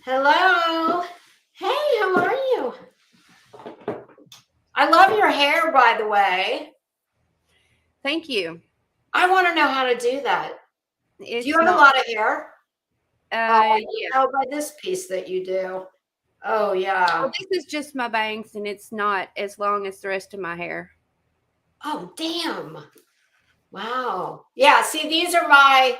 Hello. Hey, how are you? I love your hair, by the way. Thank you. I want to know how to do that. Do you It's have a not, lot of hair? Oh, I can yeah. tell by this piece that you do. Oh, yeah. Well, this is just my bangs and it's not as long as the rest of my hair. Oh, damn. Wow. Yeah, see, those are my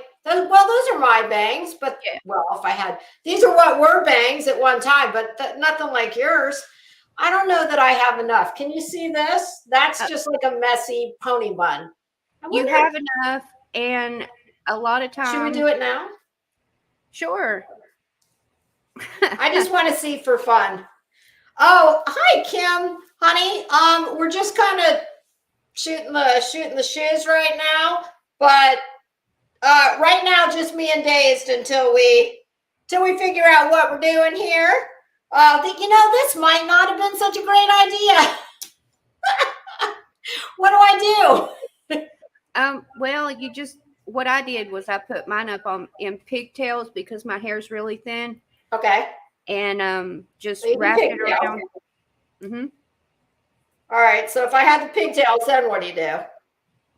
bangs, but Yeah. well, if I had, these are what were bangs at one time, but nothing like yours. I don't know that I have enough. Can you see this? That's Uh, just like a messy pony bun. I you wonder, have enough, and a lot of should we times, do it now? sure. I just want to see for fun. Oh, hi Kim, honey. We're just kind of shooting the shiz right now, but right now just me and Dazed until we figure out what we're doing here. This might not have been such a great idea. What do I do? Well, what I did was I put mine up on in pigtails because my hair is really thin, Okay, and so just you can wrapped it pigtails. around. hmm All right, so if I had the pigtails, then what do you do?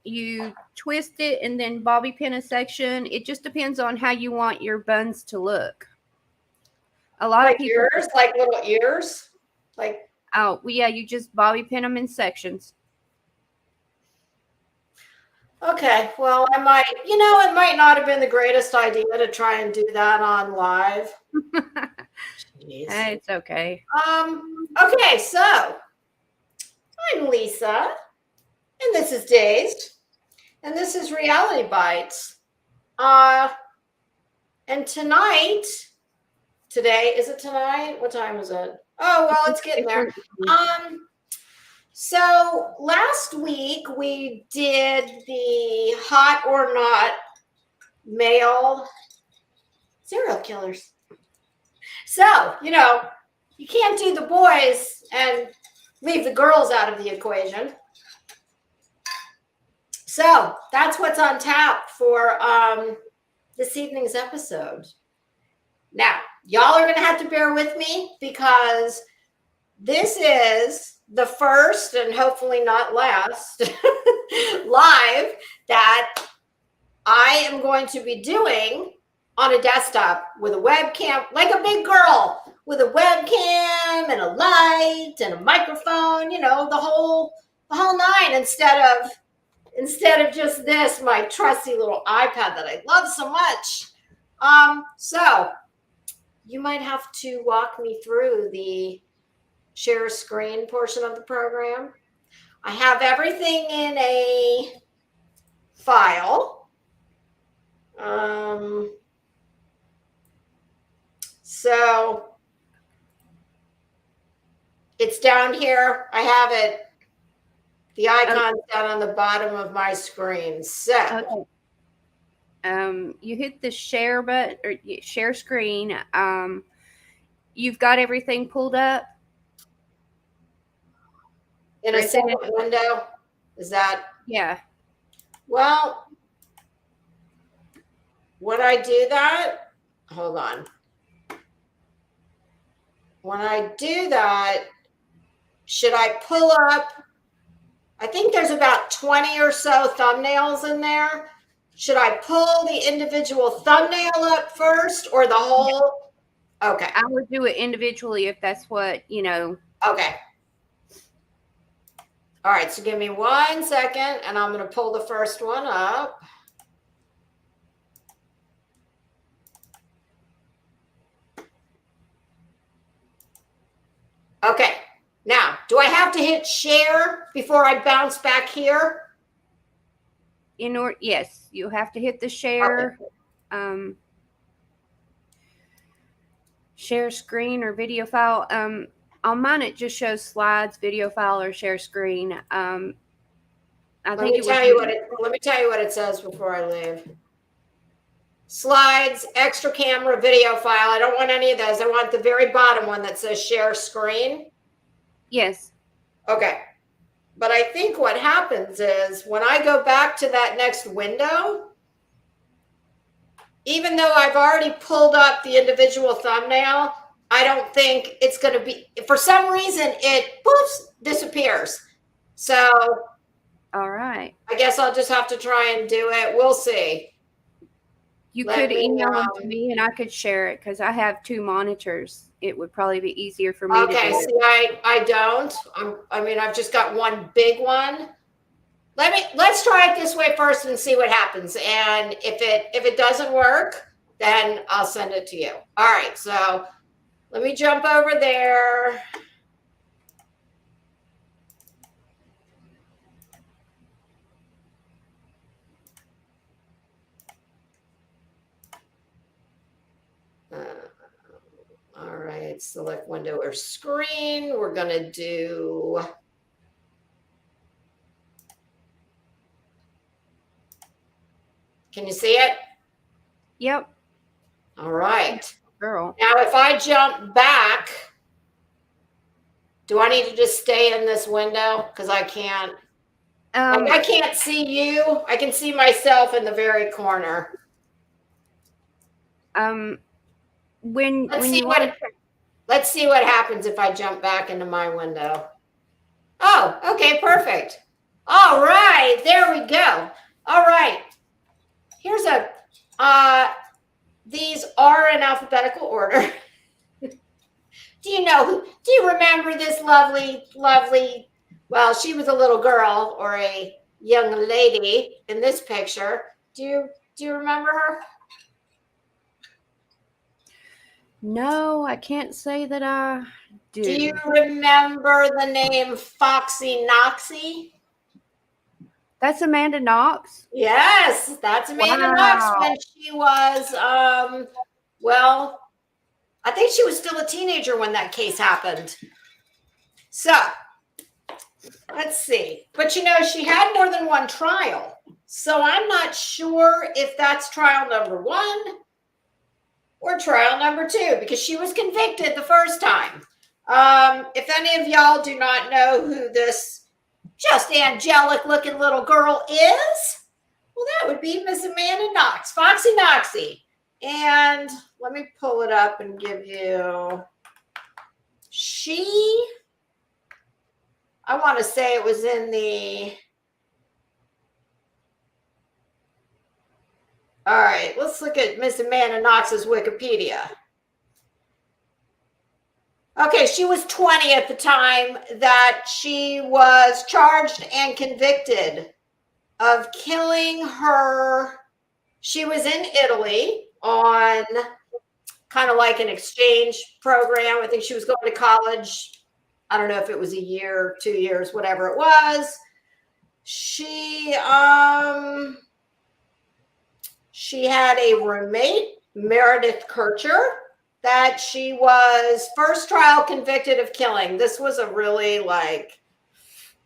You twist it and then bobby pin a section. It just depends on how you want your buns to look. A lot of Like people ears, like little ears, like. Oh, well, yeah, you just bobby pin them in sections. Okay, well, it might not have been the greatest idea to try and do that on live. Jeez. It's okay. Okay, so I'm Lisa, and this is Dazed, and this is Reality Bites. Uh, and today, is it tonight? What time is it? Oh, well, it's getting there. Um, so last week we did the hot or not male serial killers. So, you can't do the boys and leave the girls out of the equation. So that's what's on tap for this evening's episode. Now, y'all are going to have to bear with me because this is the first and hopefully not last live that I am going to be doing on a desktop with a webcam, like a big girl with a webcam and a light and a microphone, the whole nine instead of just this, my trusty little iPad that I love so much. So you might have to walk me through the share screen portion of the program. I have everything in a file. So it's down here. I have it. The icon's down on the bottom of my screen. So Okay. You hit the share button or share screen. You've got everything pulled up. in Or a is it? separate window, is that, Yeah. well, when I do that, hold on. When I do that, should I pull up? I think there's about 20 or so thumbnails in there. Should I pull the individual thumbnail up first or the whole? Okay. I would do it individually if that's what you know. Okay. All right. So give me 1 second and I'm going to pull the first one up. Okay. Now, do I have to hit share before I bounce back here? Yes, you have to hit the share. Okay. Share screen or video file. On mine it just shows slides, video file, or share screen. I Let think me it was. tell you what it says before I leave. Slides, extra camera, video file. I don't want any of those. I want the very bottom one that says share screen. Yes. Okay. But I think what happens is when I go back to that next window, even though I've already pulled up the individual thumbnail, I don't think it's going to be, for some reason, it poofs, disappears. So All right. I guess I'll just have to try and do it. We'll see. You Let could me, email them to me and I could share it because I have 2 monitors. It would probably be easier for me to okay, do see, it. I don't. I mean, I've just got one big one. Let's try it this way first and see what happens. And if it doesn't work, then I'll send it to you. All right, so let me jump over there. All right, select window or screen. We're gonna do, can you see it? Yep. All right. Girl. Now, if I jump back, do I need to just stay in this window? Because I can't, like, I can't see you. I can see myself in the very corner. When Let's when see you what want let's see what happens if I jump back into my window. Oh, okay, perfect. All right, there we go. All right. Here's a these are in alphabetical order. Do you remember this lovely, well, she was a little girl or a young lady in this picture. Do you remember her? No, I can't say that I do. Do you remember the name Foxy Noxie? That's Amanda Knox? Yes, that's Amanda Knox when she was, well, I think she was still a teenager when that case happened. So let's see. But she had more than one trial. So I'm not sure if that's trial number 1 or trial number 2 because she was convicted the first time. If any of y'all do not know who this just angelic looking little girl is, well, that would be Miss Amanda Knox, Foxy Noxie. And let me pull it up and give you, I want to say it was in the, all right, let's look at Miss Amanda Knox's Wikipedia. Okay, she was 20 at the time that she was charged and convicted of killing her. She was in Italy on kind of like an exchange program. I think she was going to college. I don't know if it was a year, 2 years, whatever it was. She had a roommate, Meredith Kircher, that she was first trial convicted of killing. This was a really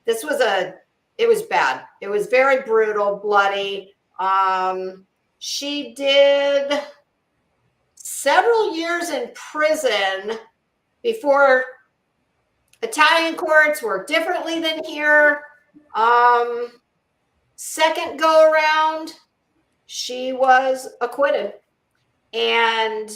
it was bad. It was very brutal, bloody. She did several years in prison before. Italian courts work differently than here. Second go around, she was acquitted. And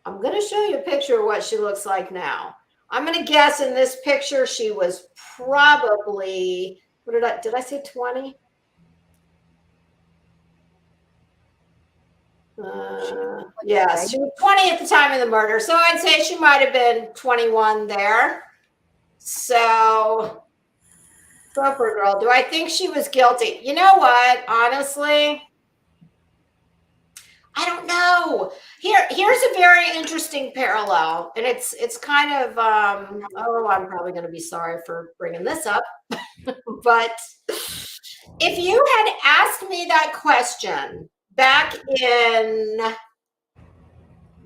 I'm going to show you a picture of what she looks like now. I'm going to guess in this picture she was probably, did I say 20? Yes, she was 20 at the time of the murder. So I'd say she might have been 21 there. So, Gopher girl, do I think she was guilty? You know what? Honestly, I don't know. Here's a very interesting parallel, and it's kind of oh, I'm probably going to be sorry for bringing this up, but if you had asked me that question back in,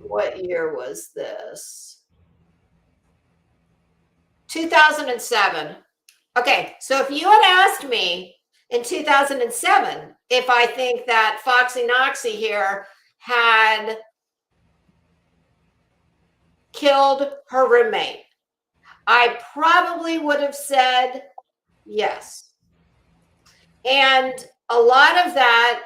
what year was this? 2007. Okay, so if you had asked me in 2007 if I think that Foxy Noxie here had killed her roommate, I probably would have said yes. And a lot of that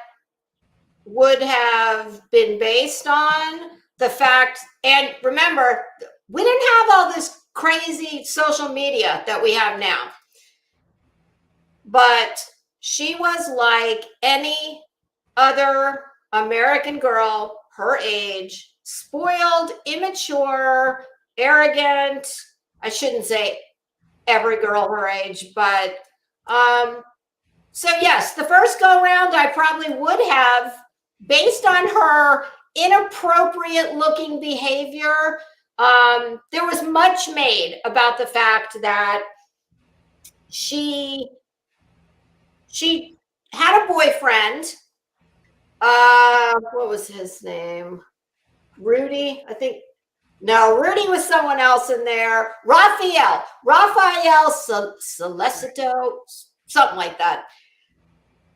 would have been based on the fact, and remember, we didn't have all this crazy social media that we have now, but she was like any other American girl her age, spoiled, immature, arrogant. I shouldn't say every girl her age, but so yes, the first go round I probably would have, based on her inappropriate looking behavior. There was much made about the fact that she had a boyfriend. What was his name? Rudy, I think. No, Rudy was someone else in there. Raphael Celestito, something like that.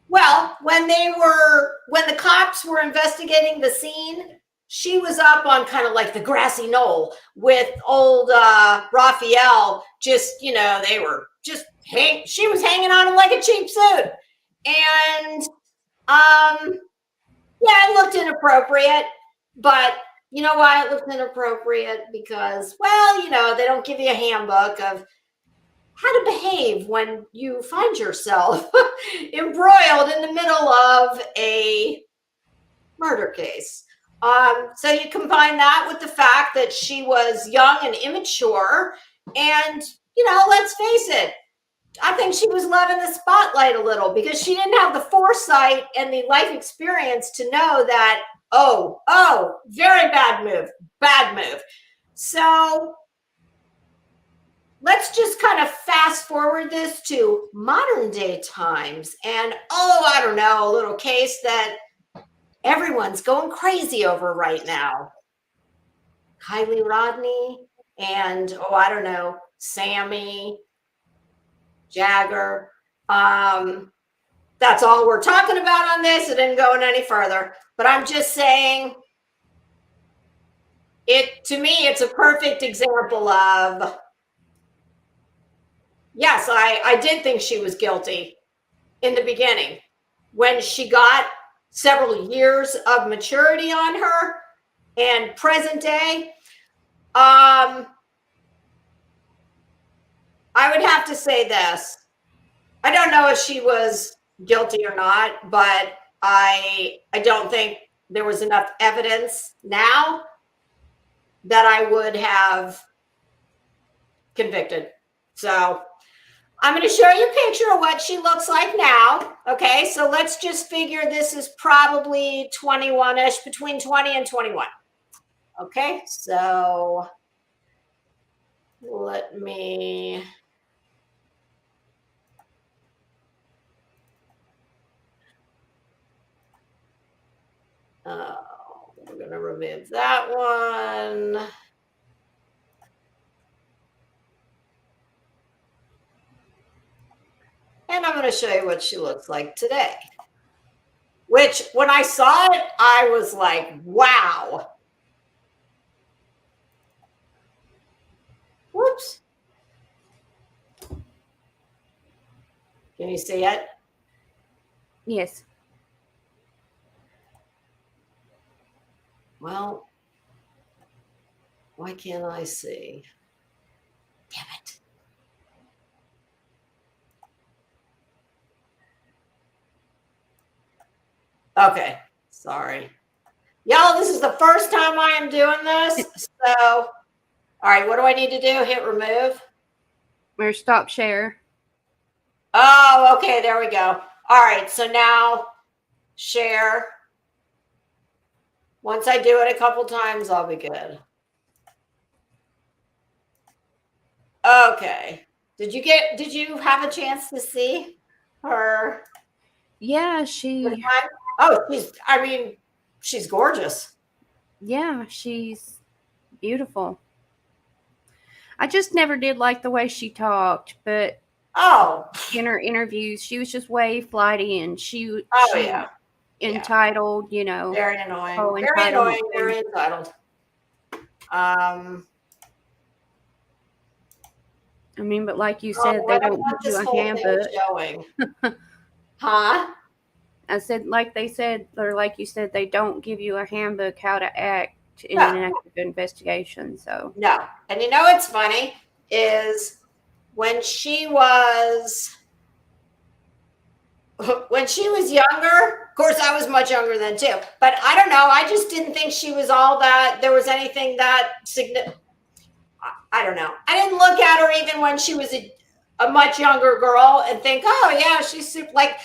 Well, when the cops were investigating the scene, she was up on kind of like the grassy knoll with old Raphael. Just, they were just she was hanging on him like a cheap suit. And yeah, it looked inappropriate, but you know why it looked inappropriate? Because, well, they don't give you a handbook of how to behave when you find yourself embroiled in the middle of a murder case. So you combine that with the fact that she was young and immature, and let's face it, I think she was loving the spotlight a little because she didn't have the foresight and the life experience to know that, very bad move. So let's just kind of fast forward this to modern day times. And, I don't know, a little case that everyone's going crazy over right now. Kylie Rodney and, I don't know, Sammy Jagger. That's all we're talking about on this. It didn't go any further, but I'm just saying to me, it's a perfect example of, yes, I did think she was guilty in the beginning. When she got several years of maturity on her and present day, I would have to say this. I don't know if she was guilty or not, but I don't think there was enough evidence now that I would have convicted. So I'm going to show you a picture of what she looks like now. Okay, so let's just figure this is probably 21-ish, between 20 and 21. Okay, so let me... we're going to remove that one. And I'm going to show you what she looks like today. Which, when I saw it, I was like, wow. Whoops. Can you see it? Yes. Well, why can't I see? Damn it. Okay, sorry. Y'all, this is the first time I am doing this. So, all right, what do I need to do? Hit remove? Or stop share. Oh, okay, there we go. All right, so now share. Once I do it a couple times, I'll be good. Okay. Did you have a chance to see her? Yeah, she's gorgeous. Yeah, she's beautiful. I just never did like the way she talked, but in her interviews, she was just way flighty, and she entitled, very annoying. Very annoying, very entitled. I mean, but like you said, they don't give you a handbook. Huh? I said, like they said, or like you said, they don't give you a handbook how to act in No. an active investigation. So No. And you know what's funny is when she was younger, of course, I was much younger then too. But I don't know. I just didn't think she was all that. There was anything that significant. I don't know. I didn't look at her even when she was a much younger girl and think, oh yeah, she's super. Like,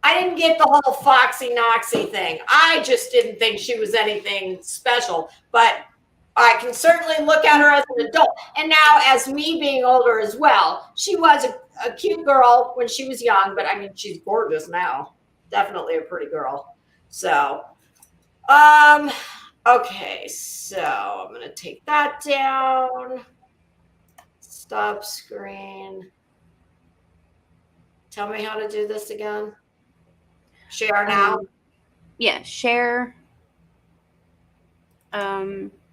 I didn't get the whole Foxy Noxy thing. I just didn't think she was anything special. But I can certainly look at her as an adult. And now, as me being older as well, she was a cute girl when she was young, but I mean, she's gorgeous now. Definitely a pretty girl. So, okay, so I'm going to take that down. Stop screen. Tell me how to do this again. Share now. Yeah, share.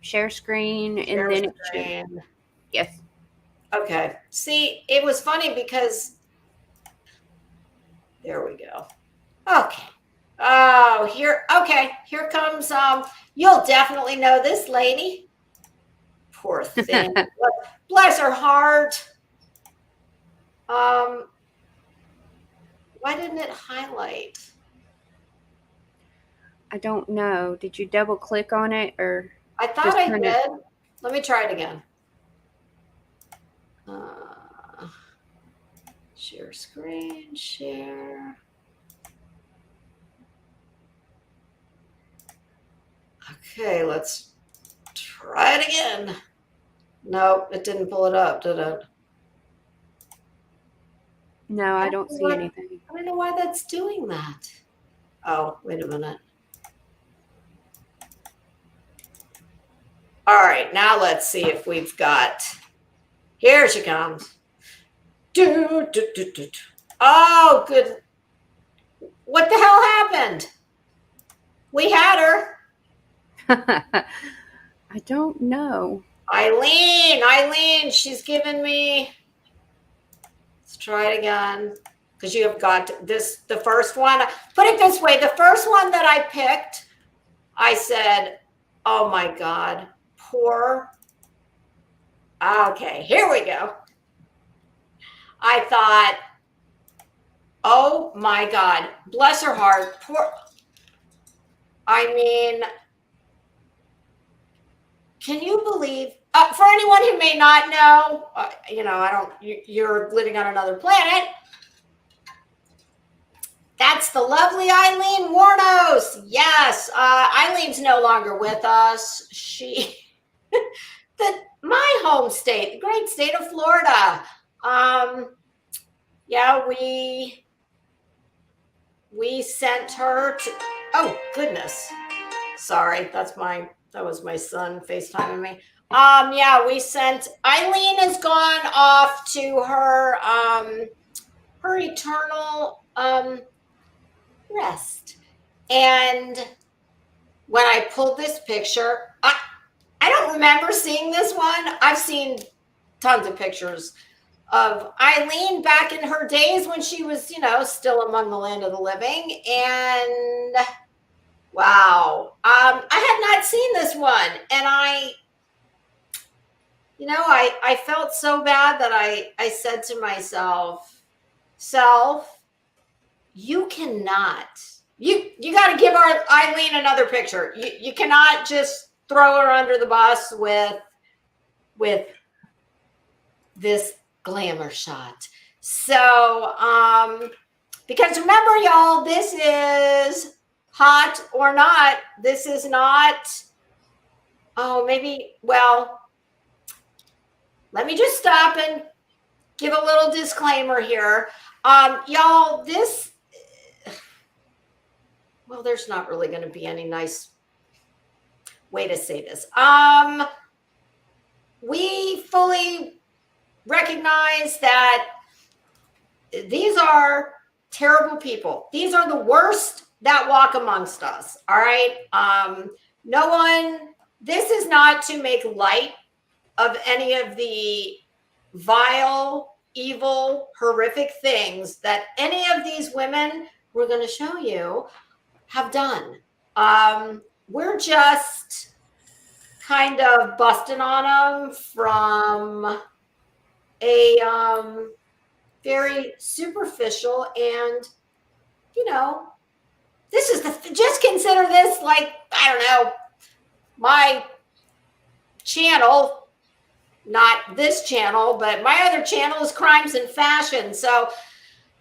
Share screen, Share and then screen. Yes. Okay. See, it was funny because there we go. Okay. Oh, here. Okay, here comes. You'll definitely know this lady. Poor thing. Bless her heart. Why didn't it highlight? I don't know. Did you double click on it or? I thought I did. Let me try it again. Share screen, share. Okay, let's try it again. Nope, it didn't pull it up, did it? No, I don't see anything. I don't know why that's doing that. Oh, wait a minute. All right, now let's see if we've got. Here she comes. Oh, good. What the hell happened? We had her. I don't know. Eileen, she's given me. Let's try it again. Because you have got this, the first one. Put it this way, the first one that I picked, I said, oh my God, poor. Okay, here we go. I thought, oh my God, bless her heart. Poor. I mean, can you believe, for anyone who may not know, you're living on another planet. That's the lovely Eileen Warnos. Yes, Eileen's no longer with us. My home state, the great state of Florida. Yeah, we sent her to. Oh goodness, sorry, that was my son FaceTiming me. Yeah, we sent. Eileen has gone off to her eternal rest. And when I pulled this picture, I don't remember seeing this one. I've seen tons of pictures of Eileen back in her days when she was, still among the land of the living. And wow, I had not seen this one. And I felt so bad that I said to myself, you cannot. You got to give our Eileen another picture. You cannot just throw her under the bus with this glamour shot. So, because remember, y'all, this is hot or not. This is not. Oh, maybe. Well, let me just stop and give a little disclaimer here, y'all. This. Well, there's not really going to be any nice way to say this. We fully recognize that these are terrible people. These are the worst that walk amongst us. All right. This is not to make light of any of the vile, evil, horrific things that any of these women we're going to show you have done. We're just kind of busting on them from a very superficial, and this is just consider this like, I don't know, my channel, not this channel, but my other channel is Crimes and Fashion. So,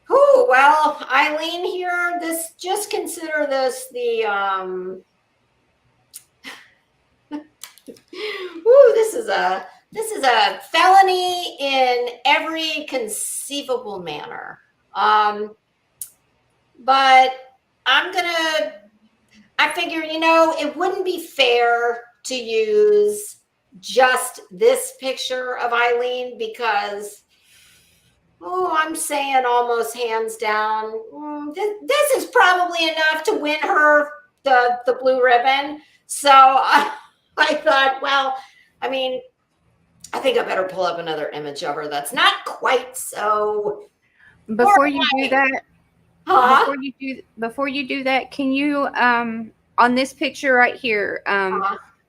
well, Eileen here, just consider this the this is a felony in every conceivable manner. But I figure, it wouldn't be fair to use just this picture of Eileen because, I'm saying almost hands down, this is probably enough to win her the blue ribbon. So I thought, well, I mean, I think I better pull up another image of her that's not quite so. Before you do that, huh? before you do that, can you on this picture right here,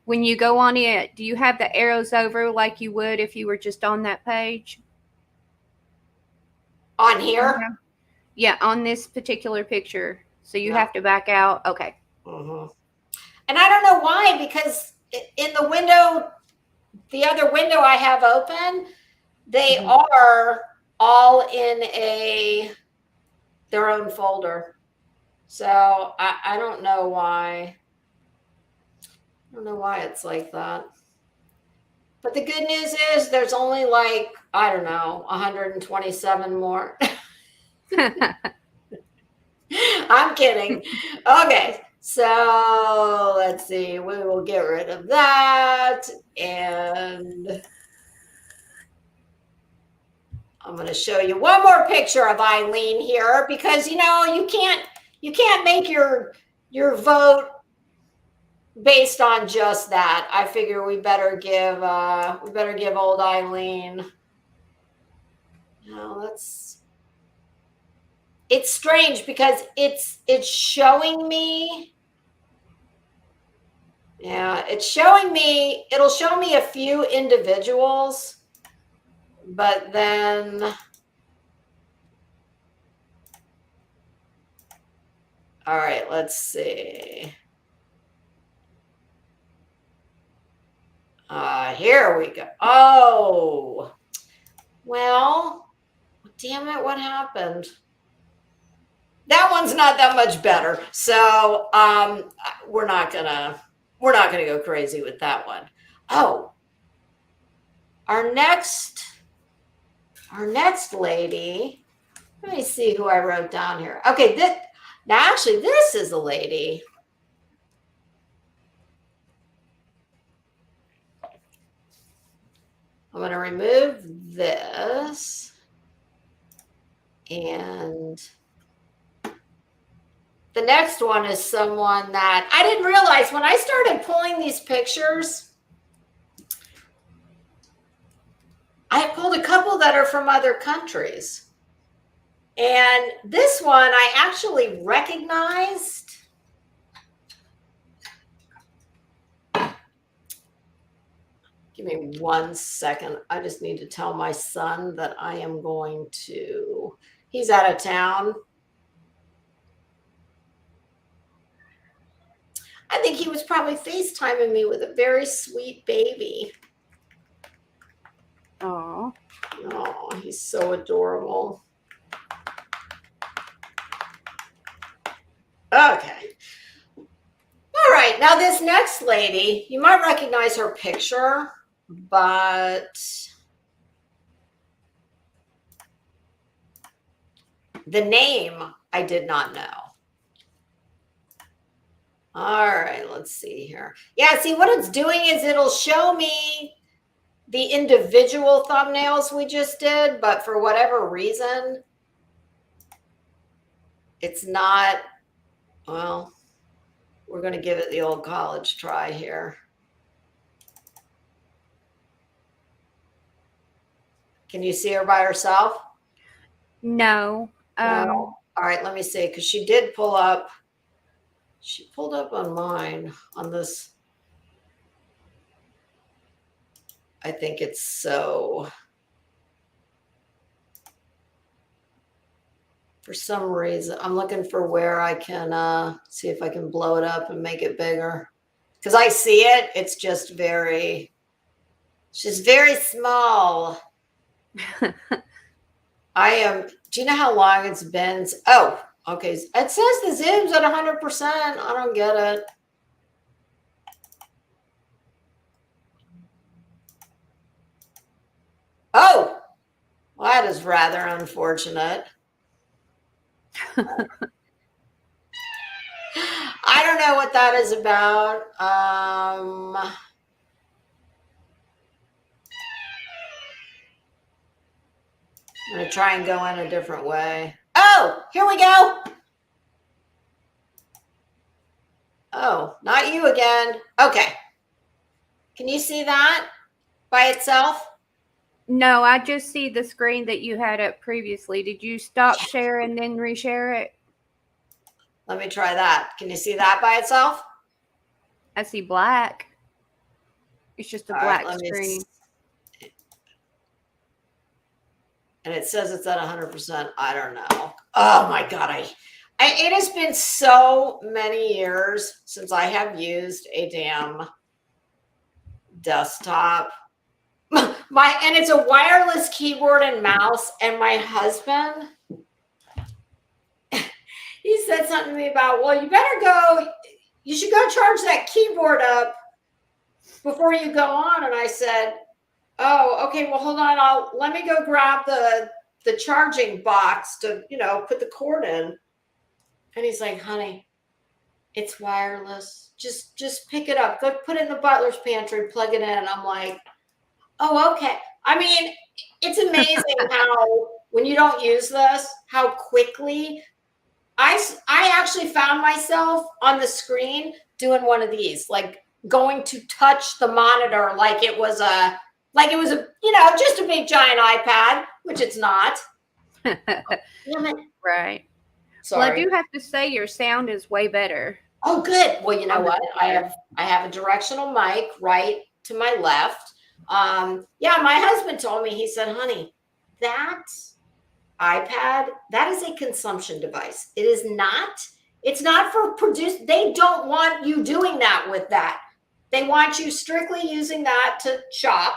when you go on it, do you have the arrows over like you would if you were just on that page? On here? Yeah, on this particular picture. So you have to back out. Okay. Mm-hmm. And I don't know why, because in the window, the other window I have open, they are all in their own folder. So I don't know why. I don't know why it's like that. But the good news is there's only like, I don't know, 127 more. I'm kidding. Okay. So let's see. We will get rid of that. And I'm going to show you one more picture of Eileen here because, you can't make your vote based on just that. I figure we better give old Eileen. It's strange because it's showing me. Yeah, it'll show me a few individuals, but then all right, let's see. Here we go. Oh, well, damn it, what happened? That one's not that much better. So we're not gonna go crazy with that one. Oh, our next lady. Let me see who I wrote down here. Okay, this is a lady. I'm going to remove this, and the next one is someone that I didn't realize when I started pulling these pictures. I pulled a couple that are from other countries. And this one I actually recognized. Give me 1 second. I just need to tell my son that I am going to, he's out of town. I think he was probably FaceTiming me with a very sweet baby. Oh, he's so adorable. Okay. All right. Now this next lady, you might recognize her picture, but the name I did not know. All right, let's see here. Yeah, see what it's doing is it'll show me the individual thumbnails we just did, but for whatever reason, it's not, well, we're going to give it the old college try here. Can you see her by herself? No. No. All right, let me see, because she did pull up She pulled up on mine on this. I think it's so. For some reason, I'm looking for where I can see if I can blow it up and make it bigger. Because I see it, it's just very small. Do you know how long it's been? Oh, okay. It says the zoom's at 100%. I don't get it. Oh, well, that is rather unfortunate. I don't know what that is about. I'm going to try and go in a different way. Oh, here we go. Oh, not you again. Okay. Can you see that by itself? No, I just see the screen that you had up previously. Did you stop share and then reshare it? Let me try that. Can you see that by itself? I see black. It's just a black screen. And it says it's at 100%. I don't know. Oh my God. It has been so many years since I have used a damn desktop. And it's a wireless keyboard and mouse. And my husband, he said something to me about, well, you should go charge that keyboard up before you go on. And I said, oh, okay, well, hold on. Let me go grab the charging box to, put the cord in. And he's like, honey, it's wireless. Just pick it up. Go put it in the butler's pantry, plug it in. I'm like, oh, okay. I mean, it's amazing how when you don't use this, how quickly I actually found myself on the screen doing one of these, like going to touch the monitor like it was a just a big giant iPad, which it's not. Right. Sorry. Well, I do have to say your sound is way better. Oh, good. Well, you know what? I have a directional mic right to my left. Yeah, my husband told me, he said, honey, that iPad, that is a consumption device. It's not for produce. They don't want you doing that with that. They want you strictly using that to shop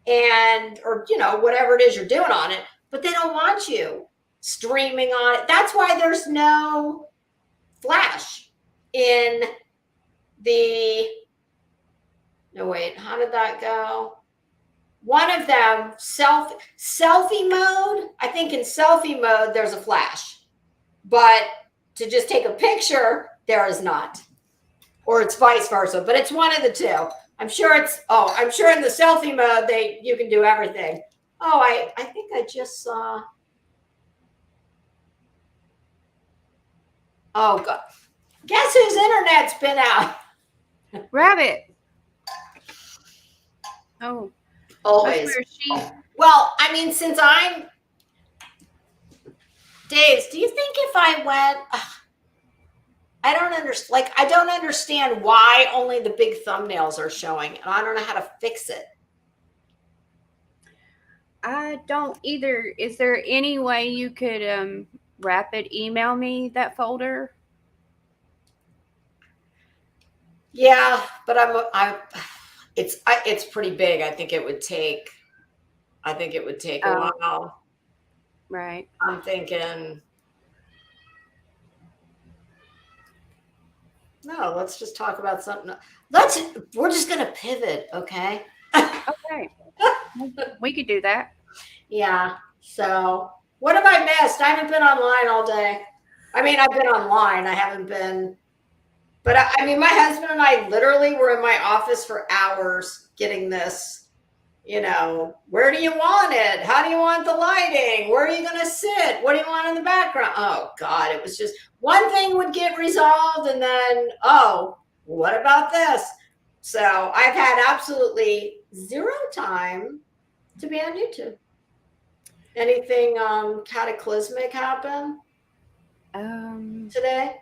or whatever it is you're doing on it, but they don't want you streaming on it. That's why there's no flash in no, wait, how did that go? One of them, selfie mode. I think in selfie mode, there's a flash, but to just take a picture, there is not, or it's vice versa, but it's one of the two. I'm sure in the selfie mode, you can do everything. Oh, I think I just saw. Oh, God. Guess whose internet's been out? Rabbit. Oh. Always. Well, I mean, since I'm Days, do you think if I went, I don't understand why only the big thumbnails are showing, and I don't know how to fix it. I don't either. Is there any way you could rapid email me that folder? Yeah, but it's pretty big. I think it would take a while. Right. I'm thinking, no, let's just talk about something. We're just going to pivot. Okay. Okay. We could do that. Yeah. So what have I missed? I haven't been online all day. I mean, I've been online. I haven't been, but I mean, my husband and I literally were in my office for hours getting this, where do you want it? How do you want the lighting? Where are you going to sit? What do you want in the background? Oh God, it was just one thing would get resolved and then, oh, what about this? So I've had absolutely zero time to be on YouTube. Anything cataclysmic happen today?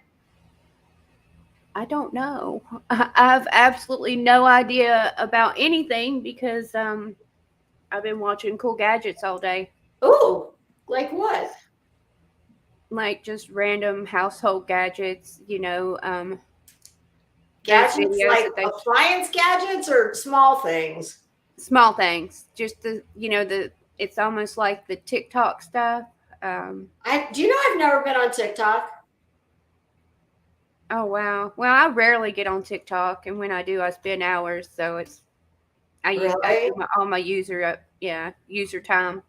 I don't know. I have absolutely no idea about anything because I've been watching cool gadgets all day. Ooh, like what? Like just random household gadgets, those Gadgets videos like that they appliance gadgets or small things? small things, just the it's almost like the TikTok stuff. Do you know I've never been on TikTok? Oh wow. Well, I rarely get on TikTok, and when I do, I spend hours. So I Really? do all my user time.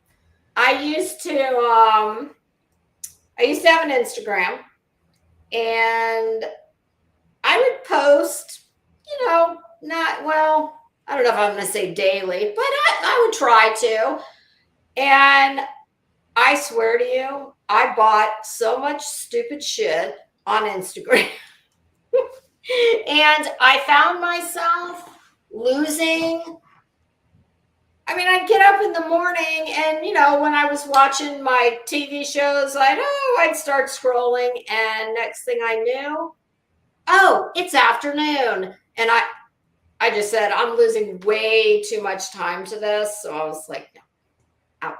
I used to um I used to have an Instagram, and I would post, not well, I don't know if I'm going to say daily, but I would try to. And I swear to you, I bought so much stupid shit on Instagram. And I found myself losing. I mean, I'd get up in the morning and, when I was watching my TV shows, I'd start scrolling. And next thing I knew, oh, it's afternoon. And I just said, I'm losing way too much time to this. So I was like, no, out.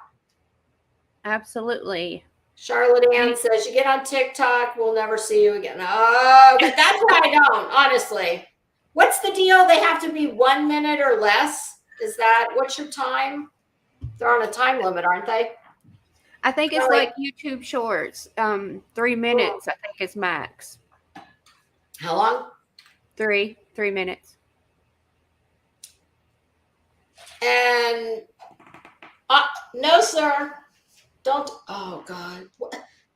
Absolutely. Charlotte Ann says, you get on TikTok, we'll never see you again. Oh, but that's why I don't, honestly. What's the deal? They have to be 1 minute or less. What's your time? They're on a time limit, aren't they? I think it's like YouTube Shorts. 3 minutes, I think is max. How long? 3 minutes. And no, sir. Don't. Oh God.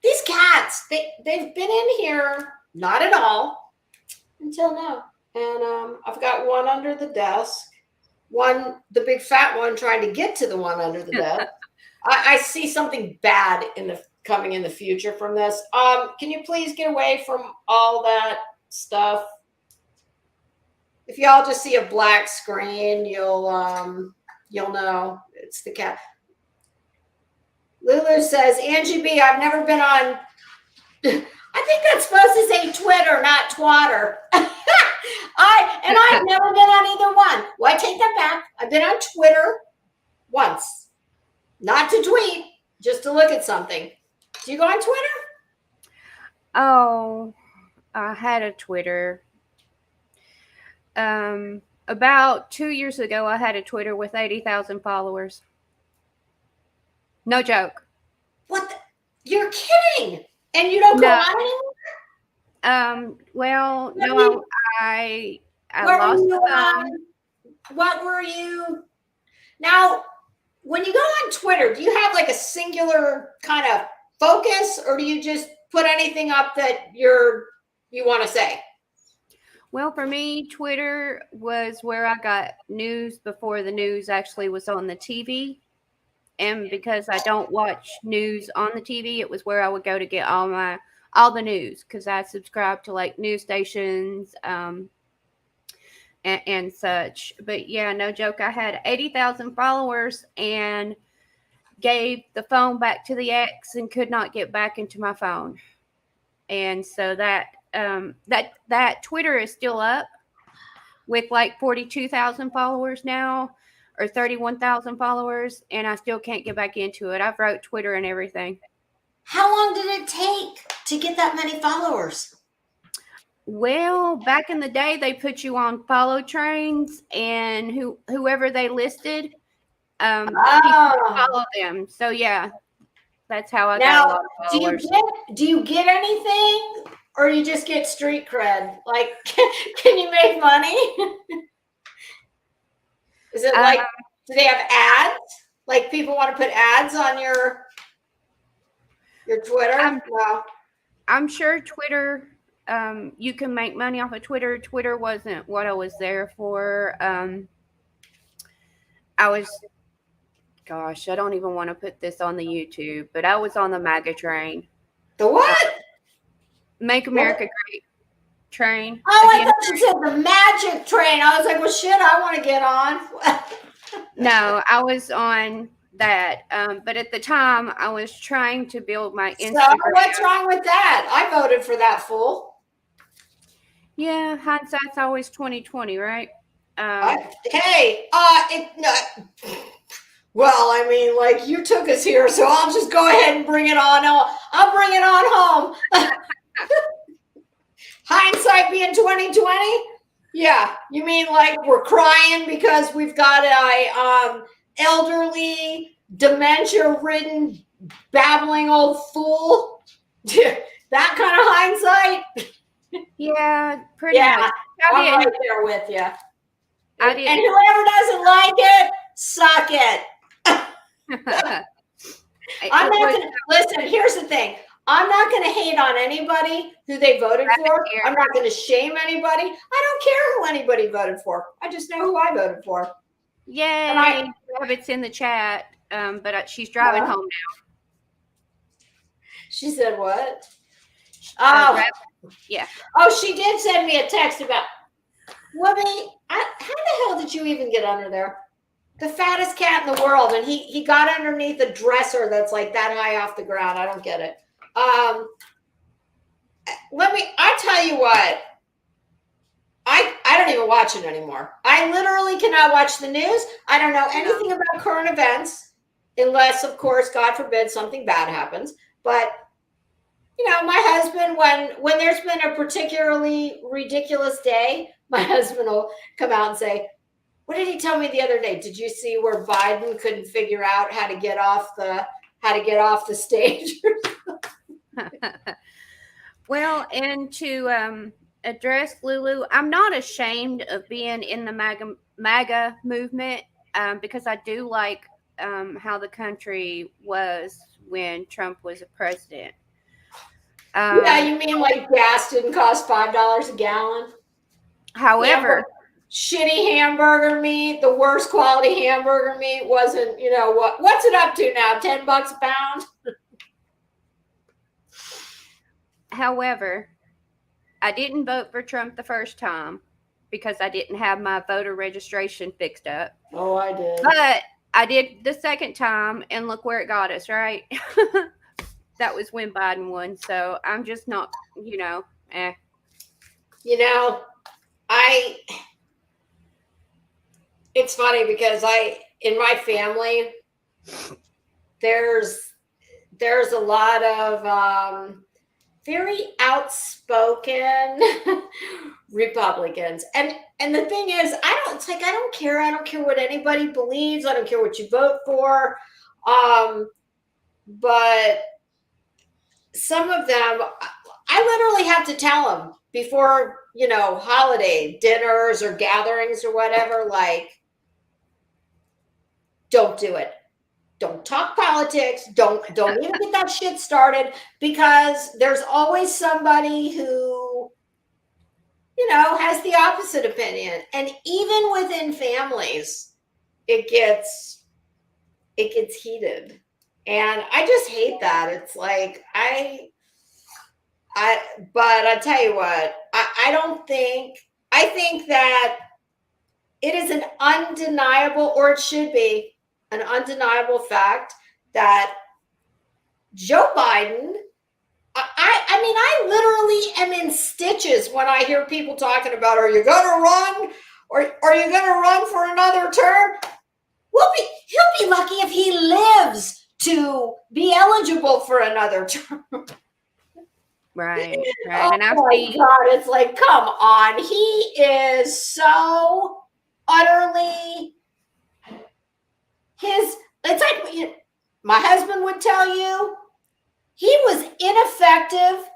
These cats, they've been in here, not at all until now. And I've got one under the desk, the big fat one trying to get to the one under the desk. I see something bad coming in the future from this. Can you please get away from all that stuff? If y'all just see a black screen, you'll know it's the cat. Lulu says, Angie B, I've never been on. I think that's supposed to say Twitter, not Twatter. I've never been on either one. Well, I take that back. I've been on Twitter once. Not to tweet, just to look at something. Do you go on Twitter? Oh, I had a Twitter. About 2 years ago, I had a Twitter with 80,000 followers. No joke. What? You're kidding. And you don't go on anymore? Well, no, I lost the phone. What were you? Now, when you go on Twitter, do you have like a singular kind of focus, or do you just put anything up that you want to say? Well, for me, Twitter was where I got news before the news actually was on the TV. And because I don't watch news on the TV, it was where I would go to get all the news, because I subscribe to like news stations and such. But yeah, no joke, I had 80,000 followers and gave the phone back to the ex and could not get back into my phone. And so that Twitter is still up with like 42,000 followers now, or 31,000 followers, and I still can't get back into it. I've wrote Twitter and everything. How long did it take to get that many followers? Well, back in the day, they put you on follow trains, and whoever they listed, people follow them. So yeah, that's how I got a lot of followers. Do you get anything, or you just get street cred? Like, can you make money? Is it like, do they have ads? Like, people want to put ads on your Twitter? I'm sure Twitter, you can make money off of Twitter. Twitter wasn't what I was there for. Gosh, I don't even want to put this on the YouTube, but I was on the MAGA train. The what? Make America Great train. Oh, I thought you said the magic train. I was like, well, shit, I want to get on. No, I was on that. But at the time, I was trying to build my Instagram. So what's wrong with that? I voted for that fool. Yeah, hindsight's always 2020, right? Hey, well, I mean, like you took us here, so I'll just go ahead and bring it on. I'll bring it on home. Hindsight being 2020. Yeah, you mean like we're crying because we've got a elderly, dementia-ridden, babbling old fool? That kind of hindsight? Yeah, pretty much. I'm right there with you. I didn't. And whoever doesn't like it, suck it. I'm not gonna listen. Here's the thing. I'm not going to hate on anybody who they voted for. I'm not going to shame anybody. I don't care who anybody voted for. I just know who I voted for. Yay! Rabbit's in the chat, but she's driving home now. She said what? Oh, yeah. Oh, she did send me a text about, Whoopi, how the hell did you even get under there? The fattest cat in the world, and he got underneath a dresser that's like that high off the ground. I don't get it. I tell you what, I don't even watch it anymore. I literally cannot watch the news. I don't know anything about current events, unless, of course, God forbid, something bad happens. But you know, my husband, when there's been a particularly ridiculous day, my husband will come out and say, what did he tell me the other day? Did you see where Biden couldn't figure out how to get off the stage? Well, and to address Lulu, I'm not ashamed of being in the MAGA movement because I do like how the country was when Trump was a president. Yeah, you mean like gas didn't cost $5 a gallon? However, shitty hamburger meat, the worst quality hamburger meat wasn't, you know, what's it up to now? $10 a pound? However, I didn't vote for Trump the first time because I didn't have my voter registration fixed up. Oh, I did. But I did the second time, and look where it got us, right? That was when Biden won. So I'm just not, you know, You know, it's funny because in my family, there's a lot of very outspoken Republicans. And the thing is, I don't care. I don't care what anybody believes. I don't care what you vote for. But some of them, I literally have to tell them before, you know, holiday dinners or gatherings or whatever, like, don't do it. Don't talk politics. Don't even get that shit started, because there's always somebody who, you know, has the opposite opinion. And even within families, it gets heated. And I just hate that. It's like, but I tell you what, I think that it is an undeniable, or it should be an undeniable fact that Joe Biden, I mean, I literally am in stitches when I hear people talking about, are you going to run? Or are you going to run for another term? He'll be lucky if he lives to be eligible for another term. Right. Oh and my God, it's like, come on. He is so utterly it's like my husband would tell you, he was ineffective,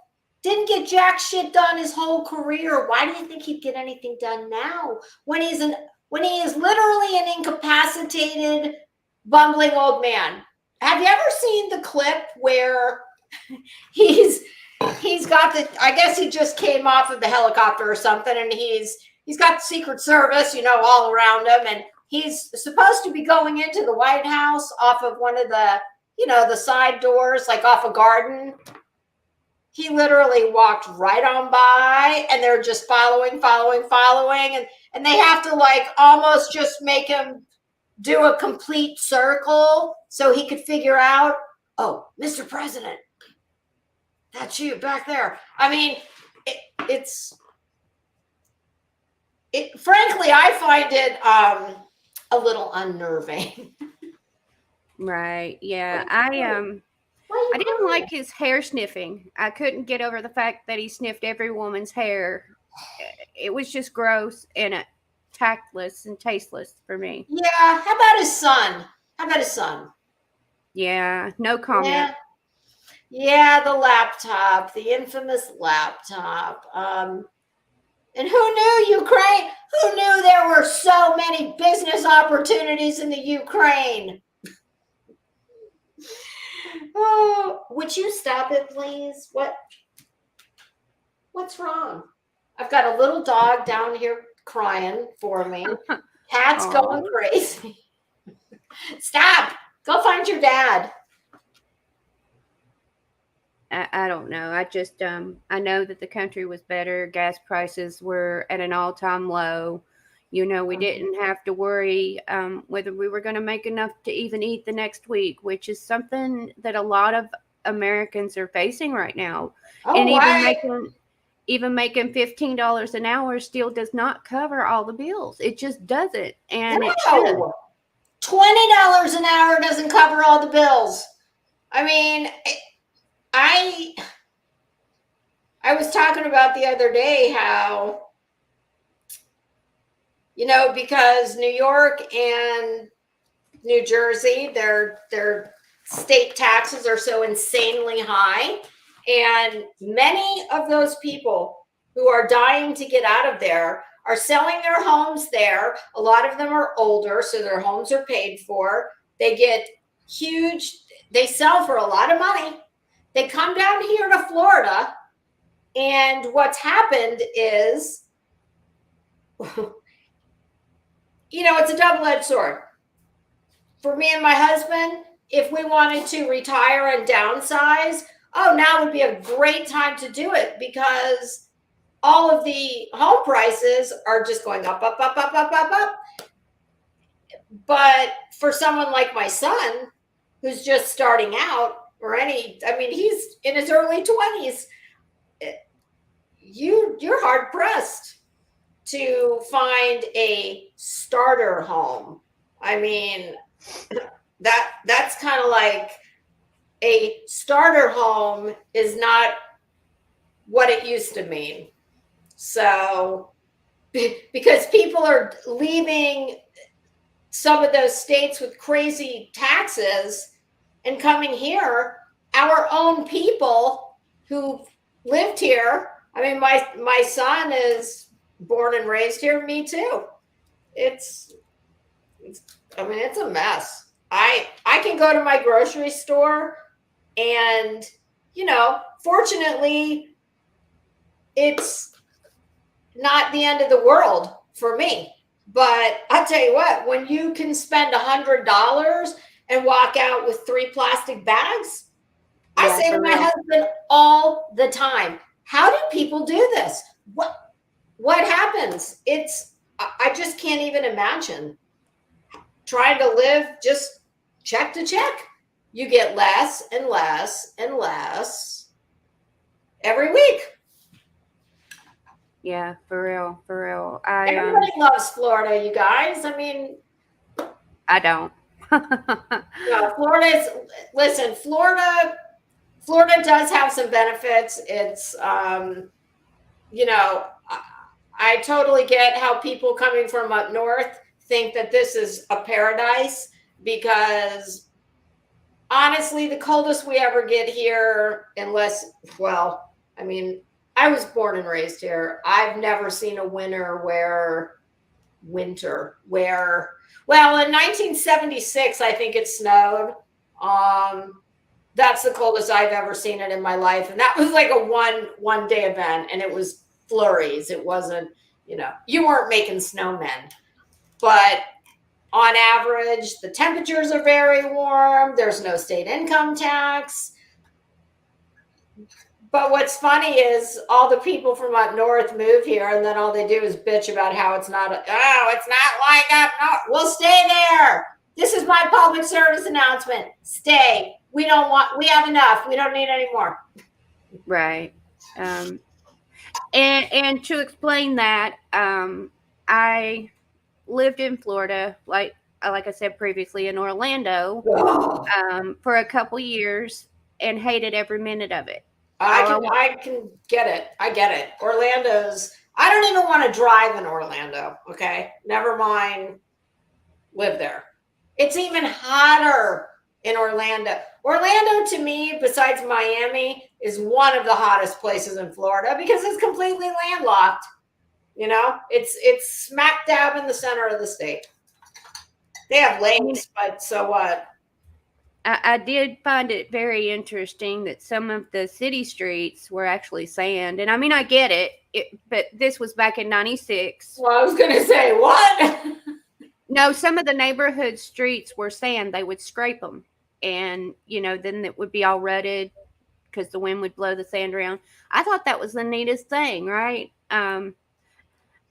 didn't get jack shit done his whole career. Why do you think he'd get anything done now when he is literally an incapacitated, bumbling old man? Have you ever seen the clip where he's got I guess he just came off of the helicopter or something, and he's got Secret Service, you know, all around him, and he's supposed to be going into the White House off of one of the, you know, the side doors, like off a garden. He literally walked right on by, and they're just following, and they have to like almost just make him do a complete circle so he could figure out, oh, Mr. President, that's you back there. I mean, it's frankly, I find it a little unnerving. Right. Yeah. I didn't Crying? like his hair sniffing. I couldn't get over the fact that he sniffed every woman's hair. It was just gross and tactless and tasteless for me. Yeah. How about his son? How about his son? Yeah. No comment. Yeah. Yeah, the laptop, the infamous laptop. And who knew Ukraine? Who knew there were so many business opportunities in the Ukraine? Oh, would you stop it, please? What's wrong? I've got a little dog down here crying for me. Cat's going Aw. crazy. Stop. Go find your dad. I don't know. I just I know that the country was better. Gas prices were at an all-time low. You know, we didn't have to worry whether we were going to make enough to even eat the next week, which is something that a lot of Americans are facing right now. And Oh, why? even making $15 an hour still does not cover all the bills. It just doesn't, and it should. No. $20 an hour doesn't cover all the bills. I mean, I was talking about the other day how, because New York and New Jersey, their state taxes are so insanely high, and many of those people who are dying to get out of there are selling their homes there. A lot of them are older, so their homes are paid for. They get they sell for a lot of money. They come down here to Florida, and what's happened is, it's a double-edged sword. For me and my husband, if we wanted to retire and downsize, now would be a great time to do it, because all of the home prices are just going up, up, up, up, up, up, up. But for someone like my son, who's just starting out, he's in his early 20s, you're hard pressed to find a starter home. I mean, that's kind of like, a starter home is not what it used to mean. So, because people are leaving some of those states with crazy taxes and coming here, our own people who lived here. I mean, my son is born and raised here. Me too. It's a mess. I can go to my grocery store, and fortunately, it's not the end of the world for me. But I'll tell you what, when you can spend $100 and walk out with 3 plastic bags, I say to my husband all the time, how do people do this? What happens? I just can't even imagine trying to live just check to check. You get less and less and less every week. Yeah, for real. Everybody loves Florida, you guys. I mean, I don't. Florida does have some benefits. It's, I totally get how people coming from up north think that this is a paradise, because honestly, the coldest we ever get here, I was born and raised here. I've never seen a winter where, in 1976, I think it snowed. That's the coldest I've ever seen it in my life. And that was like a one day event, and it was flurries. It wasn't, you weren't making snowmen, but on average, the temperatures are very warm. There's no state income tax. But what's funny is all the people from up north move here, and then all they do is bitch about how it's not like up north. We'll stay there. This is my public service announcement. Stay. We have enough. We don't need any more. Right. And to explain that, I lived in Florida, like I said previously, in Orlando, for a couple years, and hated every minute of it. I can get it. I get it. I don't even want to drive in Orlando. Okay. Never mind live there. It's even hotter in Orlando. Orlando, to me, besides Miami, is one of the hottest places in Florida because it's completely landlocked. You know, it's smack dab in the center of the state. They have lakes, but so what? I did find it very interesting that some of the city streets were actually sand. And I mean, I get it, but this was back in 96. Well, I was going to say, what? No, some of the neighborhood streets were sand. They would scrape them. And, then it would be all rutted because the wind would blow the sand around. I thought that was the neatest thing, right?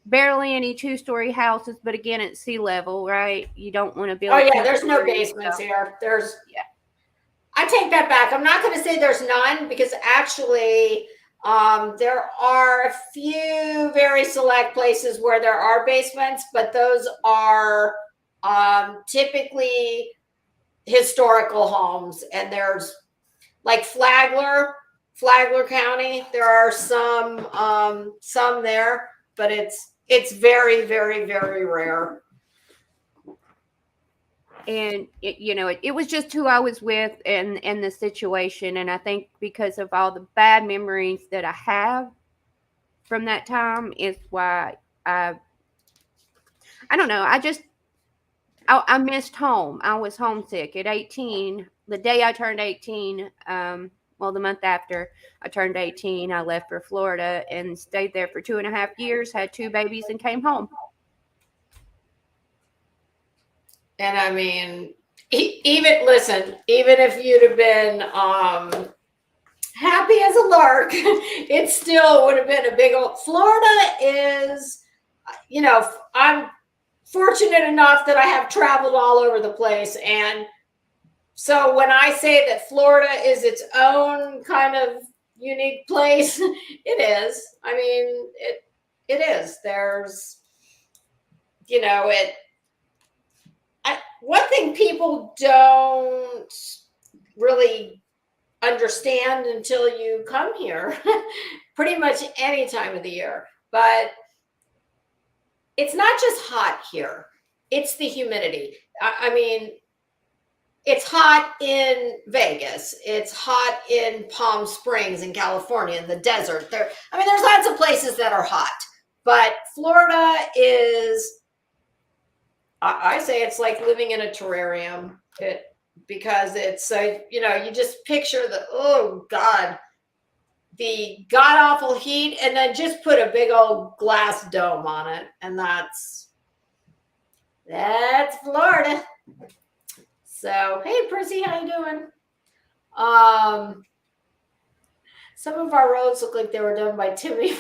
Barely any 2-story houses, but again, at sea level, right? You don't want to build. Oh yeah, there's no basements here. I take that back. I'm not going to say there's none because actually there are a few very select places where there are basements, but those are typically historical homes. And there's like Flagler County. There are some there, but it's very, very, very rare. And it was just who I was with and the situation. And I think because of all the bad memories that I have from that time is why I don't know. I missed home. I was homesick at 18. The day I turned 18, the month after I turned 18, I left for Florida and stayed there for 2.5 years, had 2 babies, and came home. And I mean, even if you'd have been happy as a lark, it still would have been a big old. Florida is, I'm fortunate enough that I have traveled all over the place. And so when I say that Florida is its own kind of unique place, it is. I mean, it is. There's, one thing people don't really understand until you come here, pretty much any time of the year, but it's not just hot here. It's the humidity. I mean, it's hot in Vegas. It's hot in Palm Springs in California, in the desert. There's lots of places that are hot, but Florida is, I say it's like living in a terrarium because it's, you just picture the god awful heat and then just put a big old glass dome on it. And that's Florida. So, hey, Prissy, how you doing? Some of our roads look like they were done by Timmy.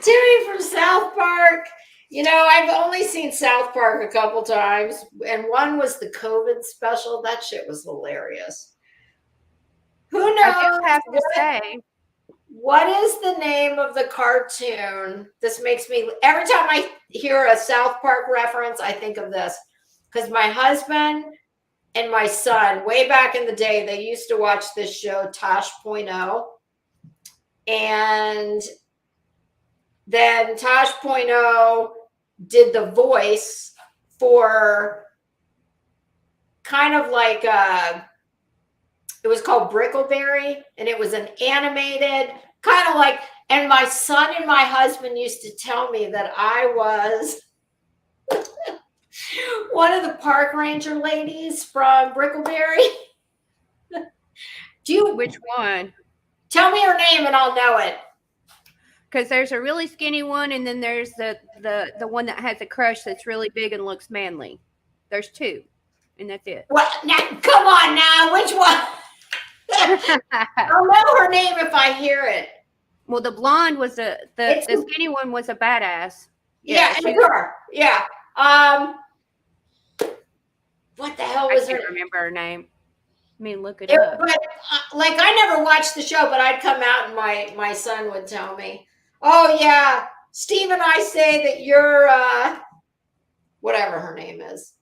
Timmy from South Park. I've only seen South Park a couple times, and one was the COVID special. That shit was hilarious. Who knows? I do have to say, what is the name of the cartoon? This makes me, every time I hear a South Park reference, I think of this. Because my husband and my son, way back in the day, they used to watch this show, Tosh.0. And then Tosh.0 did the voice for kind of like it was called Brickleberry, and it was an animated kind of like, and my son and my husband used to tell me that I was one of the park ranger ladies from Brickleberry. Which one? Tell me her name and I'll know it. Because there's a really skinny one, and then there's the one that has a crush that's really big and looks manly. There's 2, and that's it. What? Now, come on now, which one? I'll know her name if I hear it. Well, the blonde was the skinny one was a badass. Yeah, and her. Yeah. What the hell was her? I can't remember her name. I mean, look it up. But I never watched the show, but I'd come out and my son would tell me. Oh yeah, Steve and I say that you're whatever her name is.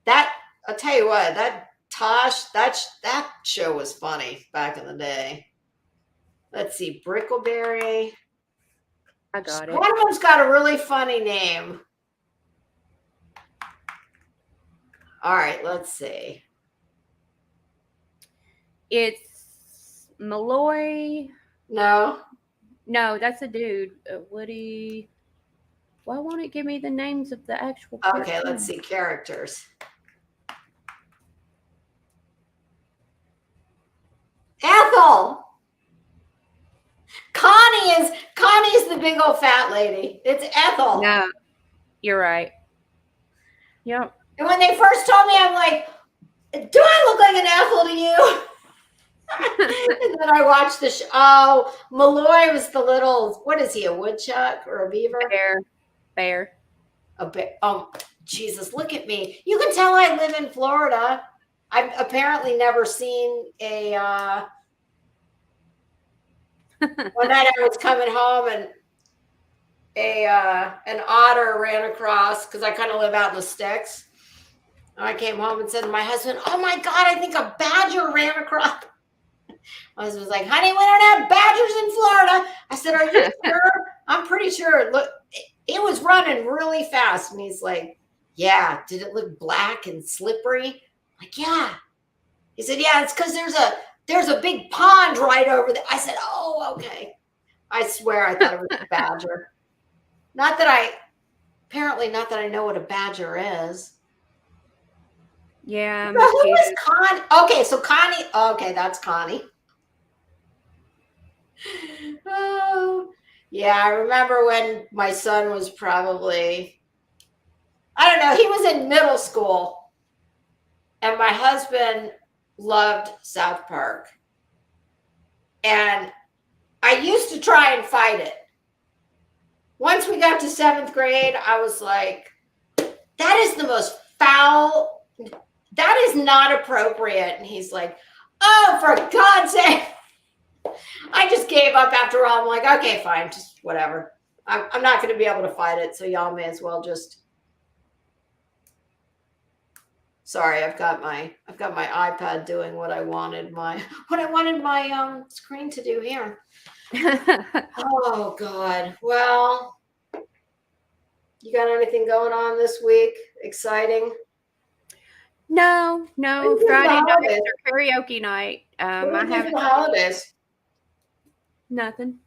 That I'll tell you what, that Tosh, that show was funny back in the day. Let's see, Brickleberry. I got it. One of them's got a really funny name. All right, let's see. It's Malloy. No. No, that's a dude. Woody. Why won't it give me the names of the actual Okay, characters? let's see characters. Ethel. Connie's the big old fat lady. It's Ethel. No, you're right. Yep. And when they first told me, I'm like, do I look like an Ethel to you? And then I watched the show. Oh, Malloy was the little, what is he, a woodchuck or a beaver? Bear. A bear. Oh, Jesus, look at me. You can tell I live in Florida. I've apparently never seen a, one night I was coming home and an otter ran across because I kind of live out in the sticks. And I came home and said to my husband, "Oh my God, I think a badger ran across." My husband was like, "Honey, we don't have badgers in Florida." I said, "Are you sure?" I'm pretty sure. Look, it was running really fast. And he's like, "Yeah, did it look black and slippery?" I'm like, "Yeah." He said, "Yeah, it's because there's a big pond right over there." I said, "Oh, okay." I swear I thought it was a badger. Not that I know what a badger is. Yeah. So who is Connie? Okay, so Connie. Okay, that's Connie. Oh, yeah. I remember when my son was probably, I don't know, he was in middle school, and my husband loved South Park. And I used to try and fight it. Once we got to 7th grade, I was like, that is the most foul, that is not appropriate. And he's like, "Oh, for God's sake." I just gave up after all. I'm like, okay, fine, just whatever. I'm not going to be able to fight it, so y'all may as well just. Sorry, I've got my iPad doing what I wanted my screen to do here. Oh God. Well, you got anything going on this week? Exciting? No. Friday nights are karaoke night. What do you do for the holidays? Nothing.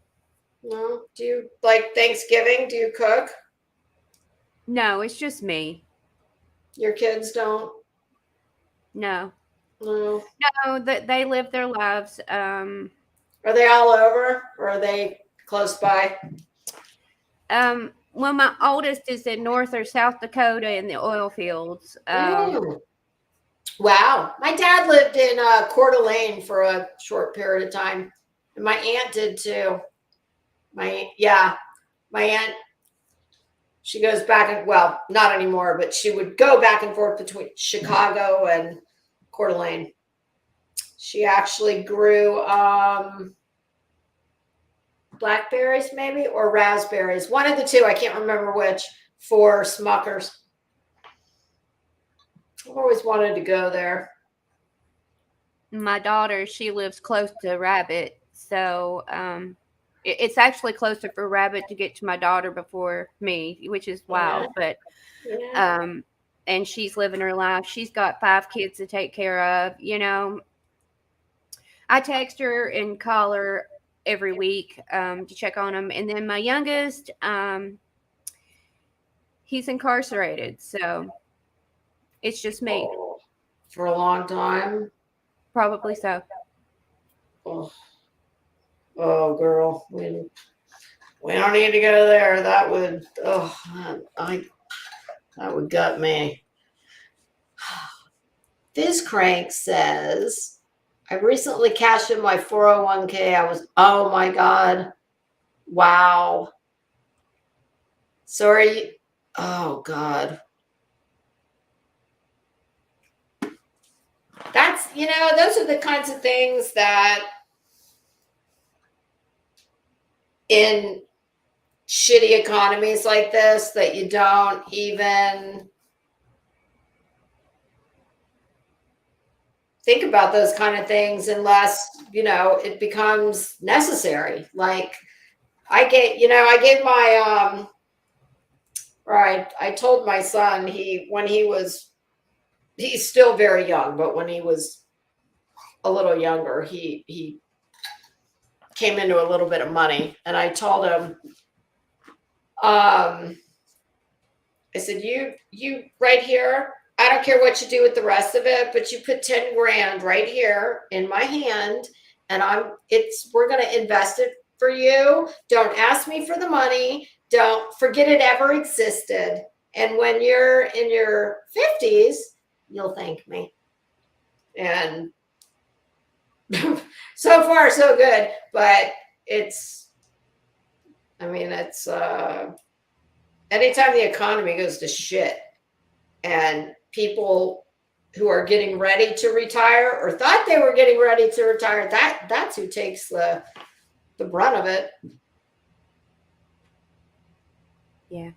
No. Do you like Thanksgiving? Do you cook? No, it's just me. Your kids don't? No. No. No, that they live their lives. Are they all over or are they close by? Well, my oldest is in North or South Dakota in the oil fields. Wow. My dad lived in Coeur d'Alene for a short period of time. And my aunt did too. My aunt, she goes back and, well, not anymore, but she would go back and forth between Chicago and Coeur d'Alene. She actually grew blackberries maybe or raspberries. One of the two, I can't remember which, for Smuckers. I've always wanted to go there. My daughter, she lives close to Rabbit, so it's actually closer for Rabbit to get to my daughter before me, which is wild. But and she's living her life. She's got 5 kids to take care of. You know, I text her and call her every week to check on them. And then my youngest, he's incarcerated, so it's just me. Oh, for a long time? Probably so. Oh, girl, we don't need to go there. That would, that would gut me. Fizz Crank says, "I recently cashed in my 401k. Oh my God. Wow. Sorry. Oh God. That's, those are the kinds of things that in shitty economies like this that you don't even think about those kind of things unless, it becomes necessary. Like I gave my, I told my son, he's still very young, but when he was a little younger, he came into a little bit of money, and I told him, I said, you right here, I don't care what you do with the rest of it, but you put 10 grand right here in my hand, and we're going to invest it for you. Don't ask me for the money. Don't forget it ever existed. And when you're in your 50s, you'll thank me. And so far, so good. But it's anytime the economy goes to shit and people who are getting ready to retire or thought they were getting ready to retire, that's who takes the brunt of it. Yeah.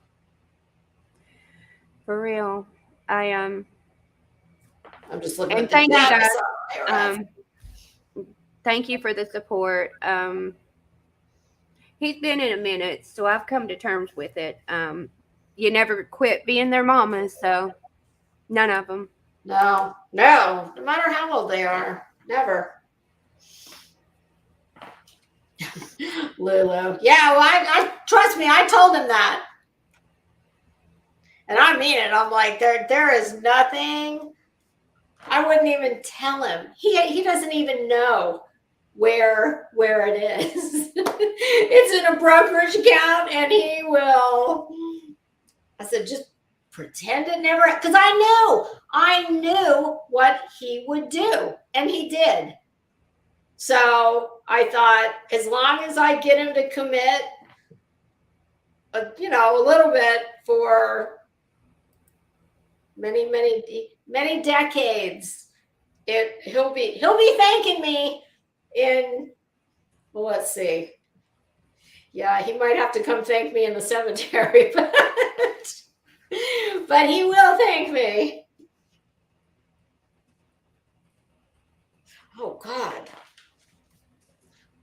For real. I'm just looking and at thank you guys. Thank you for the support. He's been in a minute, so I've come to terms with it. You never quit being their mama, so none of them. No matter how old they are, never. Lulu. Yeah, well, I trust me, I told him that. And I mean it. I'm like, there is nothing. I wouldn't even tell him. He doesn't even know where it is. It's in a brokerage account, and he will. I said, just pretend it never, because I knew what he would do, and he did. So I thought, as long as I get him to commit, a little bit for many decades, he'll be thanking me in, well, let's see. Yeah, he might have to come thank me in the cemetery, but he will thank me. Oh God.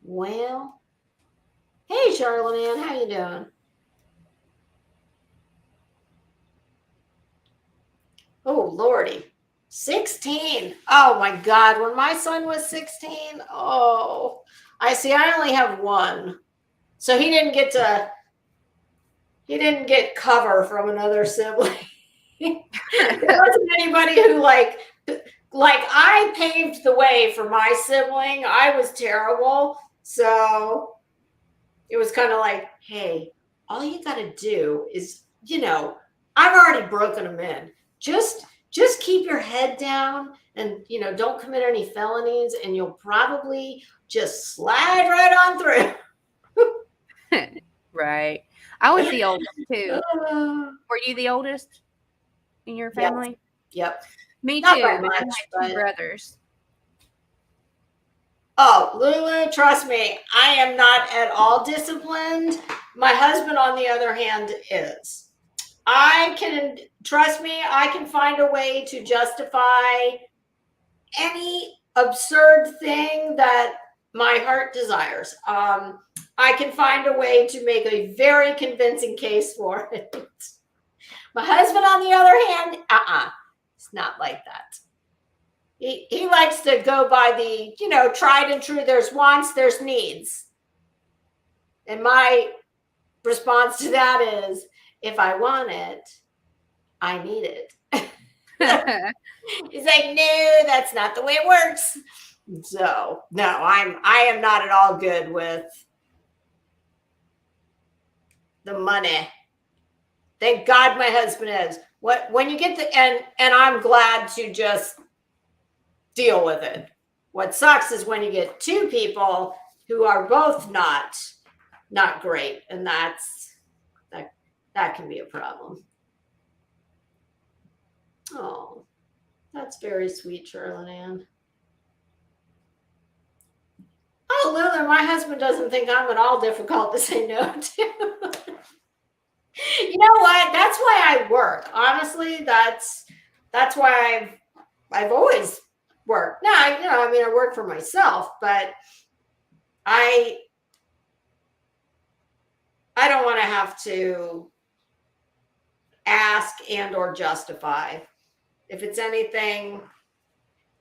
Well, hey Charlotte Ann, how you doing? Oh Lordy. 16. Oh my God. When my son was 16, oh, I see. I only have one. So he didn't cover from another sibling. There wasn't anybody who like I paved the way for my sibling. I was terrible. So it was kind of like, hey, all you got to do is, I've already broken them in. Just keep your head down and, don't commit any felonies, and you'll probably just slide right on through. Right. I was the oldest too. Were you the oldest in your family? Yep. Me too. I had 2 brothers. Oh, Lulu, trust me, I am not at all disciplined. My husband, on the other hand, is. Trust me, I can find a way to justify any absurd thing that my heart desires. I can find a way to make a very convincing case for it. My husband, on the other hand, it's not like that. He likes to go by the, tried and true. There's wants, there's needs. And my response to that is, if I want it, I need it. He's like, no, that's not the way it works. So no, I am not at all good with the money. Thank God my husband is. When you get and I'm glad to just deal with it. What sucks is when you get 2 people who are both not great, and that can be a problem. Oh, that's very sweet, Charlotte Ann. Oh, Lulu, my husband doesn't think I'm at all difficult to say no to. You know what? That's why I work. Honestly, that's why I've always worked. Now, I work for myself, but I don't want to have to ask and or justify. If it's anything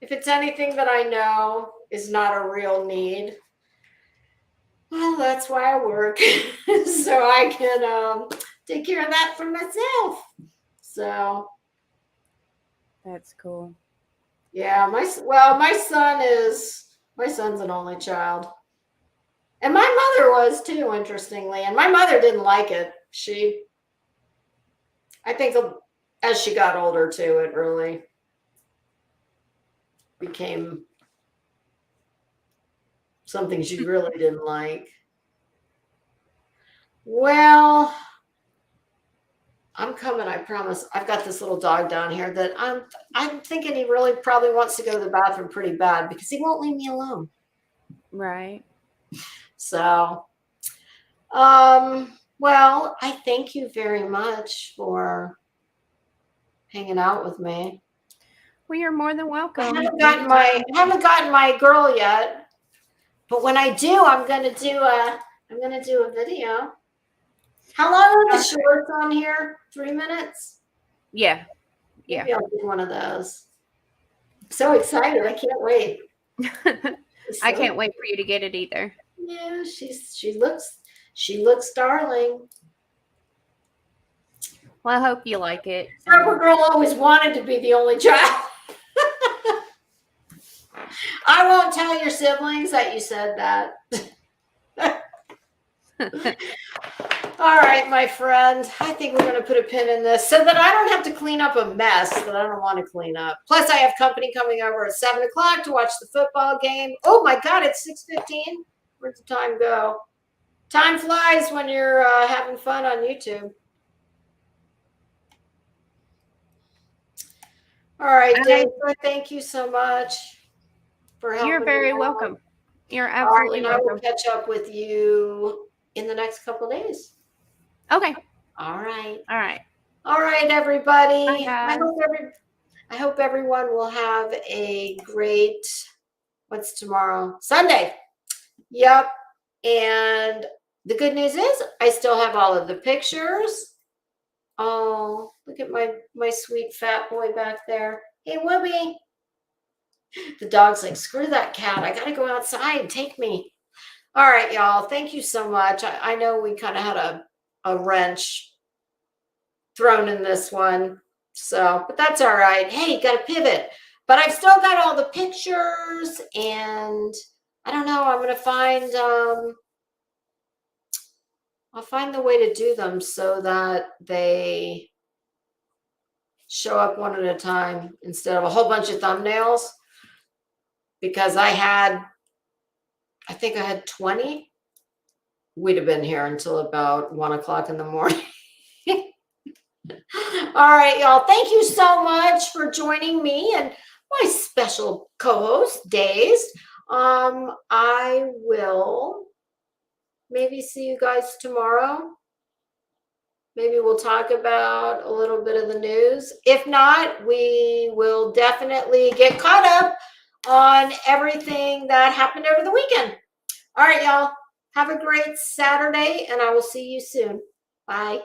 that I know is not a real need, well, that's why I work. So I can take care of that for myself. So that's cool. Yeah, my son's an only child. And my mother was too, interestingly. And my mother didn't like it. I think as she got older too, it really became something she really didn't like. Well, I'm coming, I promise. I've got this little dog down here that I'm thinking he really probably wants to go to the bathroom pretty bad because he won't leave me alone. Right. So, well, I thank you very much for hanging out with me. Well, you're more than welcome. I haven't gotten my girl yet, but when I do, I'm gonna do a video. How long are the shorts on here? 3 minutes? Yeah. Maybe I'll do one of those. I'm so excited! I can't wait. I can't wait for you to get it either. Yeah, she looks darling. Well, I hope you like it. Purple girl always wanted to be the only child. I won't tell your siblings that you said that. All right, my friend. I think we're going to put a pin in this so that I don't have to clean up a mess that I don't want to clean up. Plus, I have company coming over at 7 o'clock to watch the football game. Oh my God, it's 6:15. Where'd the time go? Time flies when you're having fun on YouTube. All right, Dave, thank you so much for helping. You're very welcome. You're absolutely welcome. I will catch up with you in the next couple of days. Okay. All right. All right. All right, everybody. Bye, guys. I hope everyone will have a great, what's tomorrow? Sunday. Yep. And the good news is I still have all of the pictures. Oh, look at my sweet fat boy back there. Hey, Whoopi. The dog's like, screw that cat. I got to go outside. Take me. All right, y'all. Thank you so much. I know we kind of had a wrench thrown in this one. So, but that's all right. Hey, got to pivot. But I've still got all the pictures, and I don't know. I'm going to find, I'll find the way to do them so that they show up one at a time instead of a whole bunch of thumbnails. Because I think I had 20. We'd have been here until about 1 o'clock in the morning. All right, y'all. Thank you so much for joining me and my special co-host, Days. I will maybe see you guys tomorrow. Maybe we'll talk about a little bit of the news. If not, we will definitely get caught up on everything that happened over the weekend. All right, y'all. Have a great Saturday, and I will see you soon. Bye.